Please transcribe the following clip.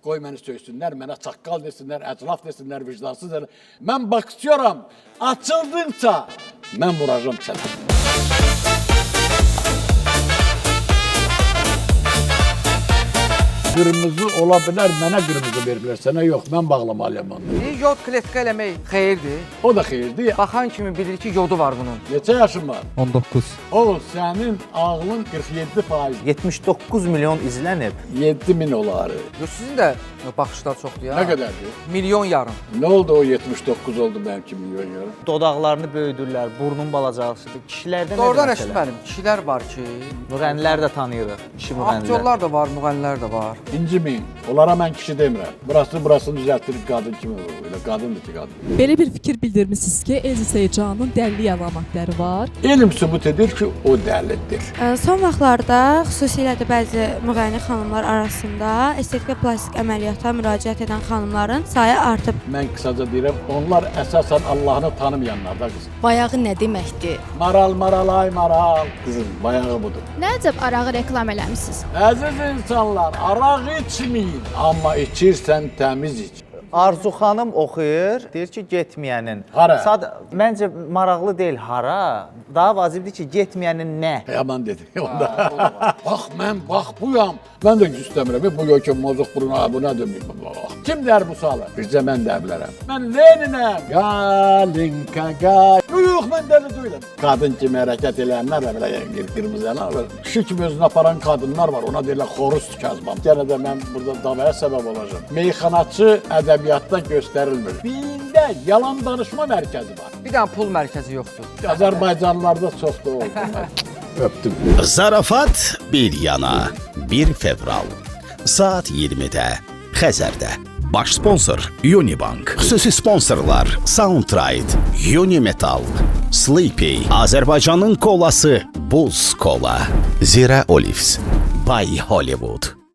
Qoy məni söysünlər, mənə çaqqal desinlər, əclaf desinlər, vicdansız desinlər. Mən boksçuyam. Açıldıqca mən vuracağım sənə. Qırmızı ola bilər, mənə qırmızı veriblər, sənə yox, mən bağlamalıyam onu. Yod kletka eləmək xeyirdir. O da xeyirdir. Baxan kimi bilir ki, yodu var bunun. Neçə yaşın var? 19. O, sənin ağlın 47%. 79 milyon izlənib. 7000 olar. Sizin də baxışlar çoxdur ya. Nə qədərdir? Milyon yarım. Nə oldu o 79 oldu mənim 2 milyon yarım? Dodaqlarını böyüdürlər, burnun balacaqsıdır. Kişilərdə Doğrudan eşitmədim. Kişilər var ki, müğənnilər də tanıyırıq. Kişi müğənnilər. aktyorlar da var, müğənnilər də var. İncimin. Onlara mən kişi demirəm. Burasını düzəltdirib qadın kimi olur. Elə qadındır ki, qadın. Belə bir fikir bildirmisiniz ki, Elzi Seycanın dəlli əlamətləri var. Elm sübut edir ki, o dəlildir. Son vaxtlarda xüsusilə də bəzi müğənni xanımlar arasında estetik və plastik əməliyyata müraciət edən xanımların sayı artıb. Mən qısaca deyirəm, onlar əsasən Allahını tanımayanlar da qızım. Bayağı nə deməkdir? Maral, ay maral. Qızım, bayağı budur. Nə əcəb arağı reklam eləmisiniz? Əziz insanlar, araq içməyin, amma içirsən təmiz iç. Arzu xanım oxuyur, deyir ki, getməyənin. Hara? Məncə maraqlı deyil hara. Daha vacibdir ki, getməyənin nə? Yaman dedi. Bax mən buyam. Mən də istəmirəm. Bu yox ki, mozuq burun, bu nə deməyim. Kim der bu sualı? Bircə mən də bilərəm. Mən Leninəm. Galinka gal. Yox, mən dəli deyiləm. Qadın kimi hərəkət eləyənlər də belə qırmızı yanar. Kişi kimi özünü aparan qadınlar var. Ona deyirlər xoruz tükəzmam. Yenə də mən burada davaya səbəb olacağım. Meyxanaçı ədəbiyyatda göstərilmir. Birində yalan danışma mərkəzi var. Bir dənə pul mərkəzi yoxdur. Azərbaycanlılarda çoxdur oldu. Öptüm. Zarafat bir yana 1 fevral saat 20'də Xəzərdə. Baş sponsor Unibank. Xüsusi sponsorlar Soundtride, Unimetal, Sleepy, Azərbaycanın kolası Buz Kola, Zira Olives, Bay Hollywood.